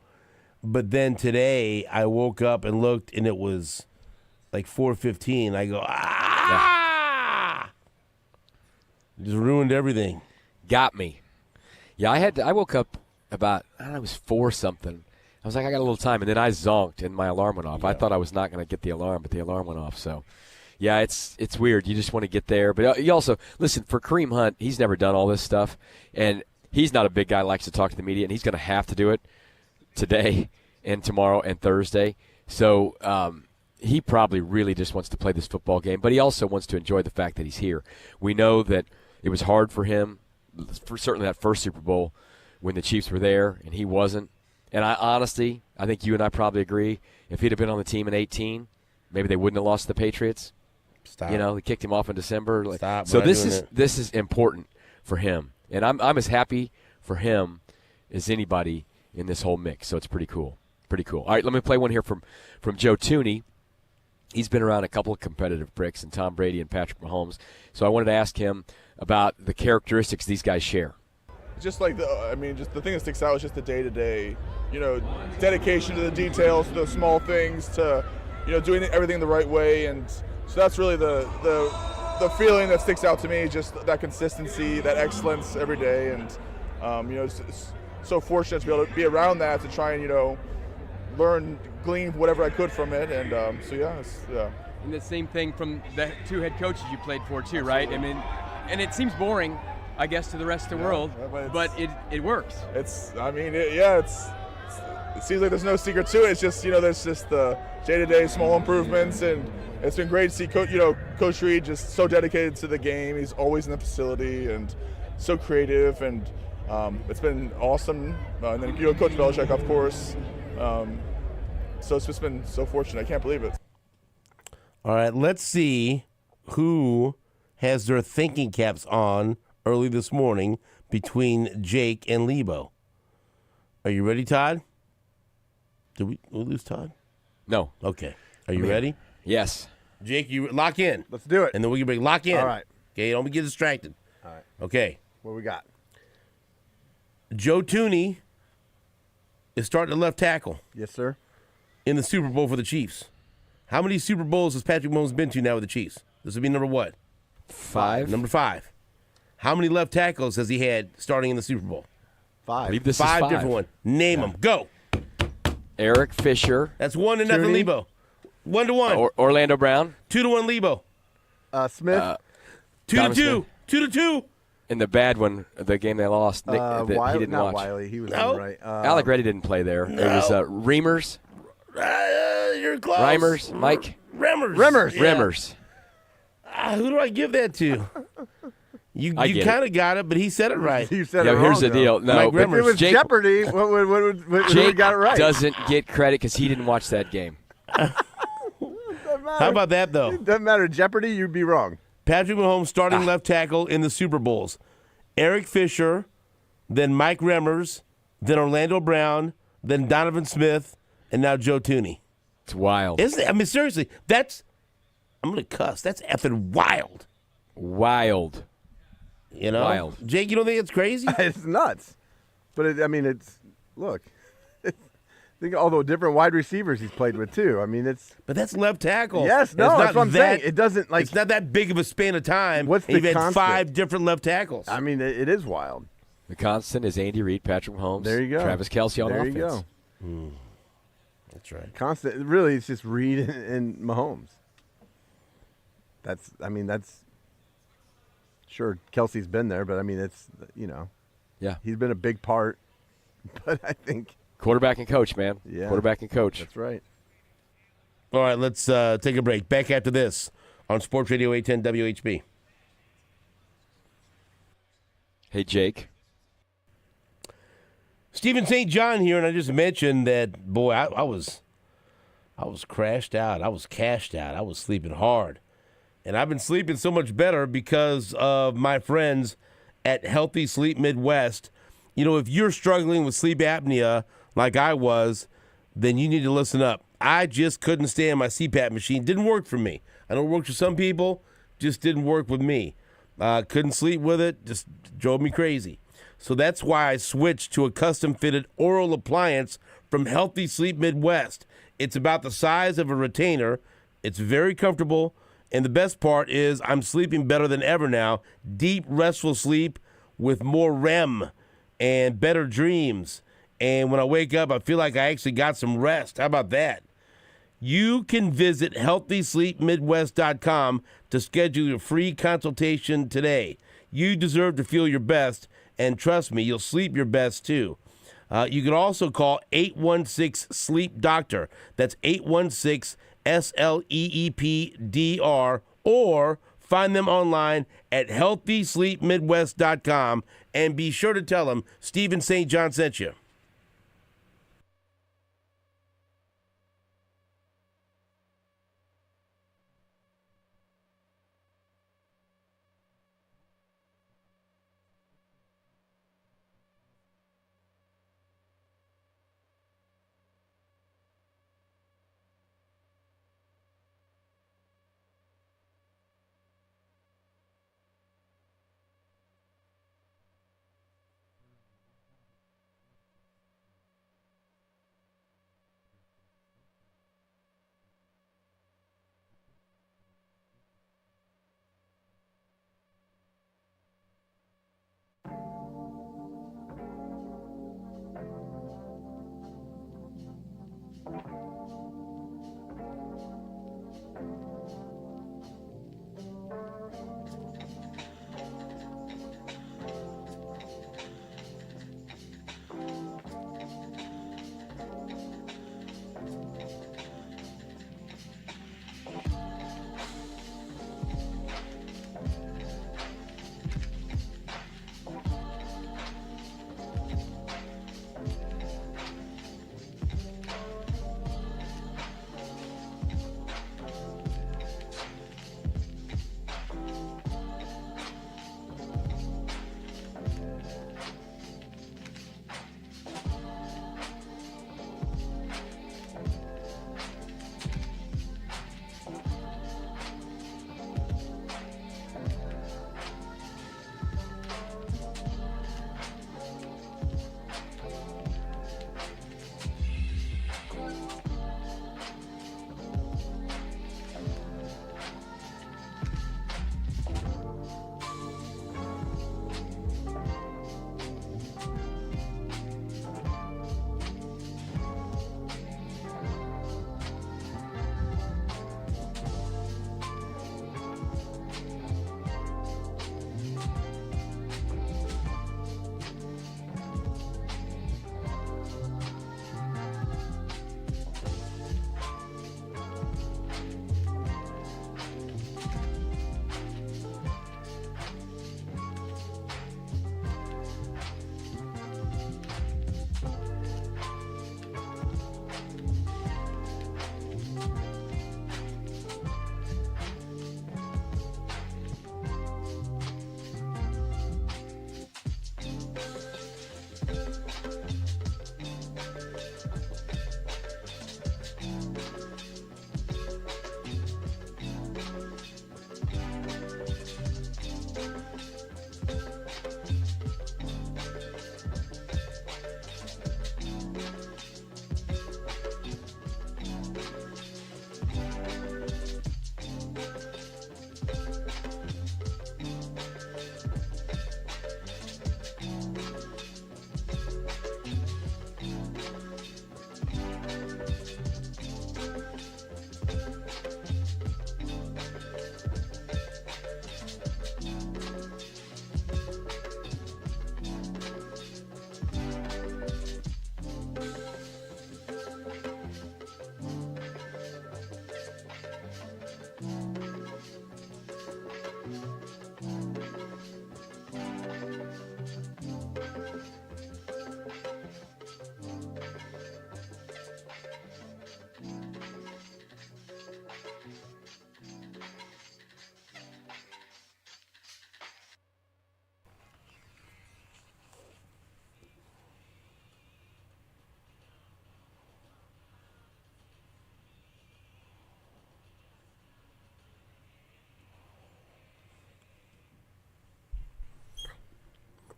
Speaker 11: But then today I woke up and looked and it was like 4:15. I go, yeah. Just ruined everything.
Speaker 14: Got me. Yeah, I woke up about, I don't know, it was 4 something. I was like, I got a little time, and then I zonked and my alarm went off. Yeah. I thought I was not going to get the alarm, but the alarm went off. So, yeah, it's weird. You just want to get there. But you also, listen, for Kareem Hunt, he's never done all this stuff, and he's not a big guy who likes to talk to the media, and he's going to have to do it today and tomorrow and Thursday. So he probably really just wants to play this football game, but he also wants to enjoy the fact that he's here. We know that it was hard for him, for certainly that first Super Bowl when the Chiefs were there and he wasn't. And I think you and I probably agree, if he'd have been on the team in 2018, maybe they wouldn't have lost to the Patriots.
Speaker 11: Stop.
Speaker 14: You know, they kicked him off in December.
Speaker 11: Stop.
Speaker 14: So this is important for him. And I'm as happy for him as anybody in this whole mix. So it's pretty cool. Pretty cool. All right, let me play one here from Joe Tooney. He's been around a couple of competitive bricks, and Tom Brady and Patrick Mahomes. So I wanted to ask him about the characteristics these guys share.
Speaker 2: Just like just the thing that sticks out is just the day-to-day, dedication to the details, the small things, to, doing everything the right way, and so that's really the feeling that sticks out to me. Just that consistency, that excellence every day, and it's so fortunate to be able to be around that, to try and glean whatever I could from it, and yeah.
Speaker 15: And the same thing from the two head coaches you played for too, right? I mean, and it seems boring, I guess, to the rest of the world, but it works.
Speaker 2: It seems like there's no secret to it. It's just, there's just the day-to-day small improvements, and it's been great to see Coach Reed just so dedicated to the game. He's always in the facility and so creative, and it's been awesome. And then Coach Belichick, of course. So it's just been so fortunate. I can't believe it.
Speaker 11: All right, let's see who has their thinking caps on early this morning between Jake and Leabo. Are you ready, Todd? Did we lose Todd?
Speaker 14: No.
Speaker 11: Okay. Are you ready?
Speaker 14: Yes.
Speaker 11: Jake, you lock in.
Speaker 12: Let's do it.
Speaker 11: And then we can break. Lock in.
Speaker 12: All right.
Speaker 11: Okay, don't get distracted.
Speaker 12: All right.
Speaker 11: Okay.
Speaker 12: What we got?
Speaker 11: Joe Tooney is starting at left tackle.
Speaker 12: Yes, sir.
Speaker 11: In the Super Bowl for the Chiefs. How many Super Bowls has Patrick Mahomes been to now with the Chiefs? This would be number what?
Speaker 14: 5.
Speaker 11: Number 5. How many left tackles has he had starting in the Super Bowl?
Speaker 12: 5.
Speaker 14: I believe this is
Speaker 11: 5
Speaker 14: 5.
Speaker 11: different ones. Name them. Go.
Speaker 14: Eric Fisher.
Speaker 11: That's 1-0 Leabo. 1-1.
Speaker 14: Orlando Brown.
Speaker 11: 2-1 Leabo.
Speaker 12: Smith.
Speaker 11: 2-2. 2-2.
Speaker 14: In the bad one, the game they lost, Nick, that
Speaker 12: Wiley,
Speaker 14: he didn't
Speaker 12: not
Speaker 14: watch.
Speaker 12: Wiley. He was
Speaker 11: No.
Speaker 12: on the right.
Speaker 14: Allegretti didn't play there. It was Reimers.
Speaker 11: You're close.
Speaker 14: Reimers. Mike.
Speaker 11: Remmers.
Speaker 14: Yeah. Remmers.
Speaker 11: Who do I give that to? You kind of got it, but he said it right.
Speaker 12: You said it wrong,
Speaker 14: here's the deal. No,
Speaker 11: Mike
Speaker 12: if it was
Speaker 14: Jake,
Speaker 12: Jeopardy, what
Speaker 14: Jake
Speaker 12: got it right?
Speaker 14: doesn't get credit because he didn't watch that game.
Speaker 11: How about that, though?
Speaker 12: It doesn't matter. Jeopardy, you'd be wrong.
Speaker 11: Patrick Mahomes starting left tackle in the Super Bowls. Eric Fisher, then Mike Remmers, then Orlando Brown, then Donovan Smith, and now Joe Tooney.
Speaker 14: It's wild.
Speaker 11: Isn't it? I mean, seriously, I'm going to cuss. That's effing wild.
Speaker 14: Wild.
Speaker 11: Wild. Jake, you don't think it's crazy?
Speaker 12: It's nuts. But, look. Think of all the different wide receivers he's played with, too. I mean,
Speaker 11: But that's left tackle.
Speaker 12: Yes, no, that's what I'm saying. It doesn't,
Speaker 11: It's not that big of a span of time.
Speaker 12: What's the
Speaker 11: You've had
Speaker 12: constant?
Speaker 11: 5 different left tackles.
Speaker 12: I mean, it is wild.
Speaker 14: The constant is Andy Reid, Patrick Mahomes.
Speaker 12: There you go.
Speaker 14: Travis Kelce on offense.
Speaker 12: There you go.
Speaker 11: That's right.
Speaker 12: Constant. Really, it's just Reid and Mahomes. That's sure Kelsey's been there, but it's
Speaker 14: Yeah.
Speaker 12: he's been a big part. But I think
Speaker 14: Quarterback and coach, man.
Speaker 12: Yeah.
Speaker 14: Quarterback and coach.
Speaker 12: That's right.
Speaker 11: All right, let's take a break. Back after this on Sports Radio 810 WHB.
Speaker 14: Hey, Jake.
Speaker 11: Stephen St. John here, and I just mentioned that, boy, I was crashed out. I was cashed out. I was sleeping hard. And I've been sleeping so much better because of my friends at Healthy Sleep Midwest. If you're struggling with sleep apnea like I was, then you need to listen up. I just couldn't stand my CPAP machine. Didn't work for me. I know it works for some people, just didn't work with me. Couldn't sleep with it, just drove me crazy. So that's why I switched to a custom-fitted oral appliance from Healthy Sleep Midwest. It's about the size of a retainer. It's very comfortable, and the best part is I'm sleeping better than ever now. Deep, restful sleep with more REM and better dreams. And when I wake up, I feel like I actually got some rest. How about that? You can visit healthysleepmidwest.com to schedule your free consultation today. You deserve to feel your best, and trust me, you'll sleep your best too. You can also call 816-SLEEP-DOCTOR. That's 816-SLEEPDR, or find them online at healthysleepmidwest.com, and be sure to tell them Stephen St. John sent you.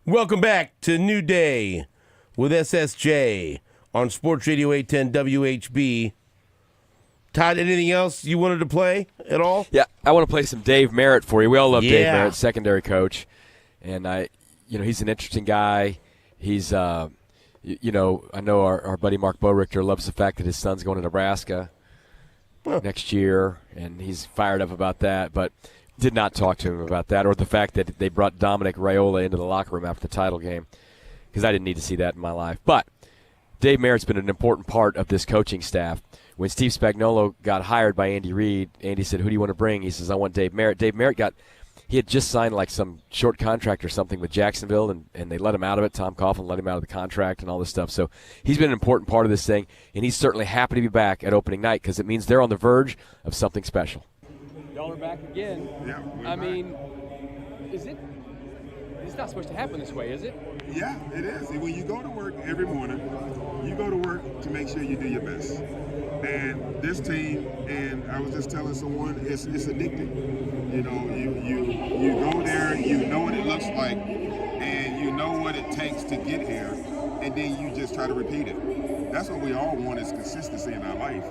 Speaker 11: Welcome back to New Day with SSJ on Sports Radio 810 WHB. Todd, anything else you wanted to play at all?
Speaker 14: Yeah, I want to play some Dave Merritt for you. We all love Dave Merritt, secondary coach. And, he's an interesting guy. He's, I know our buddy Mark Borichter loves the fact that his son's going to Nebraska next year, and he's fired up about that. But did not talk to him about that, or the fact that they brought Dominic Raiola into the locker room after the title game, because I didn't need to see that in my life. But Dave Merritt's been an important part of this coaching staff. When Steve Spagnuolo got hired by Andy Reid, Andy said, "Who do you want to bring?" He says, "I want Dave Merritt." Dave Merritt he had just signed like some short contract or something with Jacksonville, and they let him out of it. Tom Coughlin let him out of the contract and all this stuff. So he's been an important part of this thing, and he's certainly happy to be back at opening night because it means they're on the verge of something special.
Speaker 19: Y'all are back again.
Speaker 20: Yeah,
Speaker 19: I mean, it's not supposed to happen this way, is it?
Speaker 20: Yeah, it is. When you go to work every morning, you go to work to make sure you do your best. And this team, and I was just telling someone, it's addicting. You know, you go there, you know what it looks like, and you know what it takes to get here, and then you just try to repeat it. That's what we all want, is consistency in our life.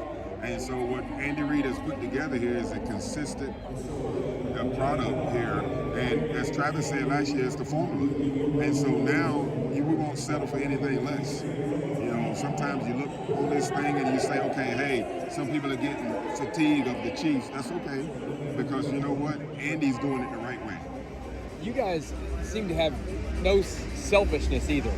Speaker 20: And so what Andy Reid has put together here is a consistent product here. And as Travis said last year, it's the formula. And so now we won't settle for anything less. You know, sometimes you look on this thing and you say, okay, hey, some people are getting fatigue of the Chiefs. That's okay, because you know what? Andy's doing it the right way.
Speaker 15: You guys seem to have no selfishness either.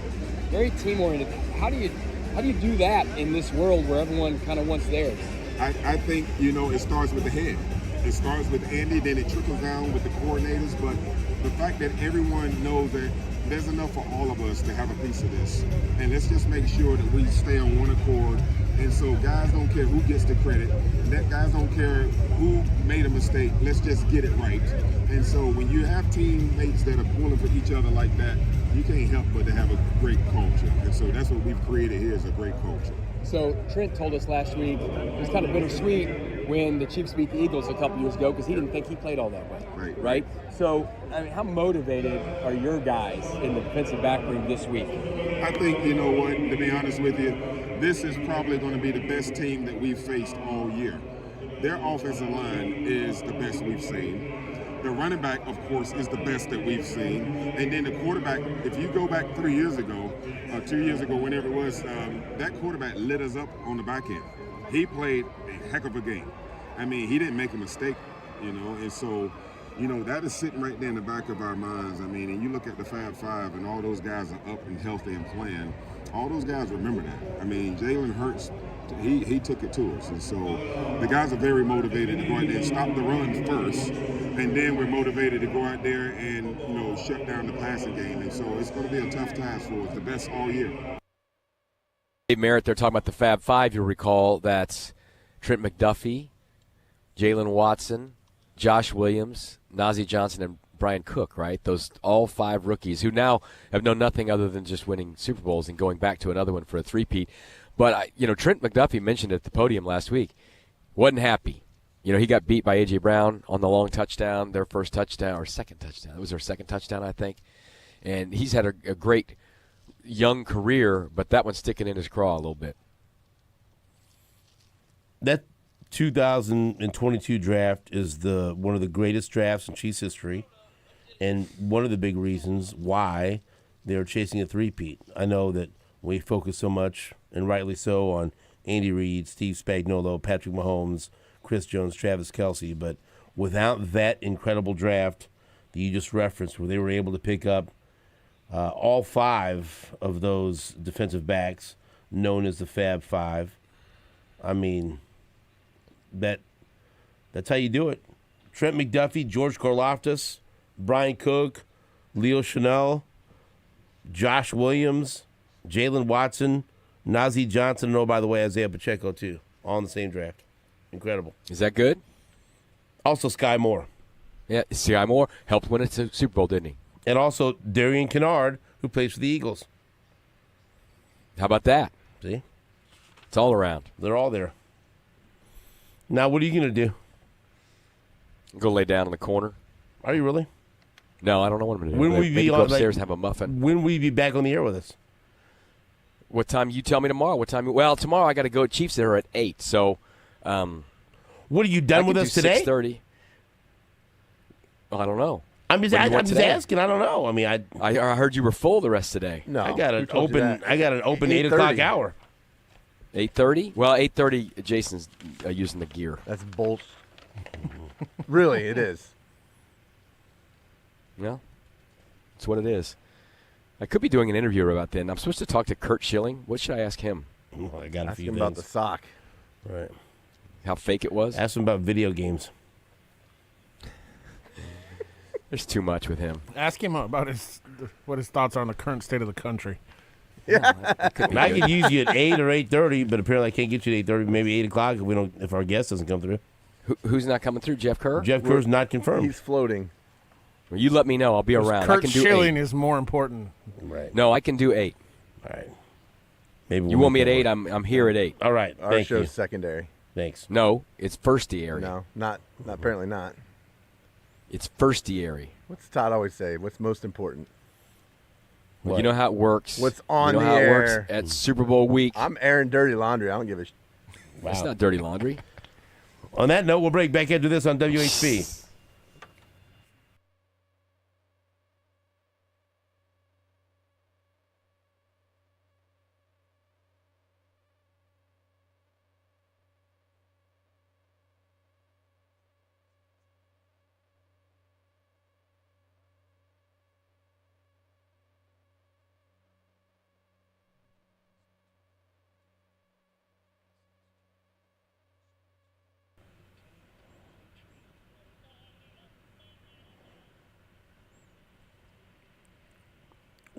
Speaker 15: Very team-oriented. How do you do that in this world where everyone kind of wants theirs?
Speaker 20: I think, you know, it starts with the head. It starts with Andy, then it trickles down with the coordinators. But the fact that everyone knows that there's enough for all of us to have a piece of this. And let's just make sure that we stay on one accord. And so guys don't care who gets the credit. That guys don't care who made a mistake. Let's just get it right. And so when you have teammates that are pulling for each other like that, you can't help but to have a great culture. And so that's what we've created here, is a great culture.
Speaker 15: So Trent told us last week it was kind of bittersweet when the Chiefs beat the Eagles a couple years ago because he didn't think he played all that way. Right? So, I mean, how motivated are your guys in the defensive back room this week?
Speaker 20: I think, you know what, to be honest with you, this is probably going to be the best team that we've faced all year. Their offensive line is the best we've seen. The running back, of course, is the best that we've seen. And then the quarterback, if you go back 3 years ago, 2 years ago, whenever it was, that quarterback lit us up on the back end. He played a heck of a game. I mean, he didn't make a mistake, you know, and so, you know, that is sitting right there in the back of our minds. I mean, and you look at the Fab Five and all those guys are up and healthy and playing. All those guys remember that. I mean, Jalen Hurts, he took it to us. And so the guys are very motivated to go out there and stop the run first. And then we're motivated to go out there and, you know, shut down the passing game. And so it's going to be a tough task for us, the best all year.
Speaker 14: Dave Merritt, they're talking about the Fab Five. You'll recall that's Trent McDuffie, Jalen Watson, Josh Williams, Najee Johnson, and Brian Cook, right? Those all 5 rookies who now have known nothing other than just winning Super Bowls and going back to another one for a three-peat. But, you know, Trent McDuffie mentioned at the podium last week, wasn't happy. You know, he got beat by A.J. Brown on the long touchdown, their first touchdown, or second touchdown. It was their second touchdown, I think. And he's had a great young career, but that one's sticking in his craw a little bit.
Speaker 11: That 2022 draft is one of the greatest drafts in Chiefs history, and one of the big reasons why they're chasing a three-peat. I know that we focus so much, and rightly so, on Andy Reid, Steve Spagnuolo, Patrick Mahomes, Chris Jones, Travis Kelce, but without that incredible draft that you just referenced, where they were able to pick up all 5 of those defensive backs known as the Fab Five, I mean, that's how you do it. Trent McDuffie, George Karlaftis, Brian Cook, Leo Chenal, Josh Williams, Jalen Watson, Najee Johnson, and oh, by the way, Isaiah Pacheco, too, all in the same draft. Incredible.
Speaker 14: Is that good?
Speaker 11: Also, Sky Moore.
Speaker 14: Yeah, Sky Moore helped win a Super Bowl, didn't he?
Speaker 11: And also Darian Kennard, who plays for the Eagles.
Speaker 14: How about that?
Speaker 11: See?
Speaker 14: It's all around.
Speaker 11: They're all there. Now, what are you going to do?
Speaker 14: Go lay down in the corner.
Speaker 11: Are you really?
Speaker 14: No, I don't know what I'm going to do.
Speaker 11: When will we be
Speaker 14: go upstairs and have a muffin.
Speaker 11: When will you be back on the air with us?
Speaker 14: What time? You tell me tomorrow. What time? Well, tomorrow I got to go at Chiefs Dinner at 8. So,
Speaker 11: what are you done with us today?
Speaker 14: 6:30. Well, I don't know.
Speaker 11: I'm just asking. I don't know. I mean,
Speaker 14: I heard you were full the rest of the day.
Speaker 11: No, I got an open 8 o'clock hour.
Speaker 14: 8:30? Well, 8:30. Jason's using the gear.
Speaker 12: That's bullshit. Really, it is.
Speaker 14: Yeah, that's what it is. I could be doing an interview about that. I'm supposed to talk to Kurt Schilling. What should I ask him?
Speaker 11: Well, I got a
Speaker 12: ask
Speaker 11: few
Speaker 12: him about the sock.
Speaker 11: Right.
Speaker 14: How fake it was?
Speaker 11: Ask him about video games.
Speaker 14: There's too much with him.
Speaker 21: Ask him about what his thoughts are on the current state of the country.
Speaker 12: Yeah.
Speaker 11: I could use you at 8 or 8:30, but apparently I can't get you at 8:30. Maybe 8 o'clock if our guest doesn't come through.
Speaker 14: Who's not coming through? Jeff Kerr?
Speaker 11: Jeff Kerr's not confirmed.
Speaker 12: He's floating.
Speaker 14: Well, you let me know. I'll be around.
Speaker 21: Kurt
Speaker 14: I can do
Speaker 21: Schilling
Speaker 14: 8.
Speaker 21: is more important.
Speaker 11: Right.
Speaker 14: No, I can do 8.
Speaker 11: All right. Maybe
Speaker 14: you want me at 8? I'm here at 8.
Speaker 11: All right.
Speaker 12: Our show's secondary.
Speaker 11: Thanks.
Speaker 14: No, it's firstiary.
Speaker 12: No, not apparently not.
Speaker 14: It's firstiary.
Speaker 12: What's Todd always say? What's most important?
Speaker 14: Well, you know how it works.
Speaker 12: What's on
Speaker 14: you know
Speaker 12: the
Speaker 14: how
Speaker 12: air?
Speaker 14: It works at Super Bowl week.
Speaker 12: I'm airing dirty laundry. I don't give a
Speaker 14: Wow. It's not dirty laundry.
Speaker 11: On that note, we'll break back into this on WHP.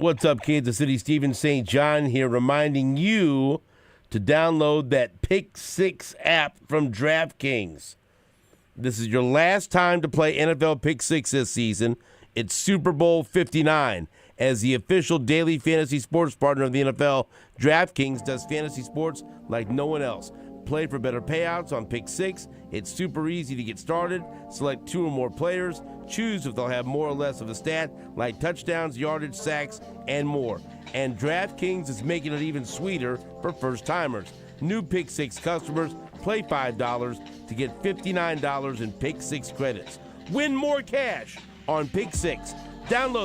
Speaker 11: What's up, Kansas City? Steven St. John here, reminding you to download that Pick 6 app from DraftKings. This is your last time to play NFL Pick 6 this season. It's Super Bowl 59. As the official daily fantasy sports partner of the NFL, DraftKings does fantasy sports like no one else. Play for better payouts on Pick 6. It's super easy to get started. Select 2 or more players. Choose if they'll have more or less of a stat, like touchdowns, yardage, sacks, and more. And DraftKings is making it even sweeter for first-timers. New Pick 6 customers play $5 to get $59 in Pick 6 credits. Win more cash on Pick 6. Download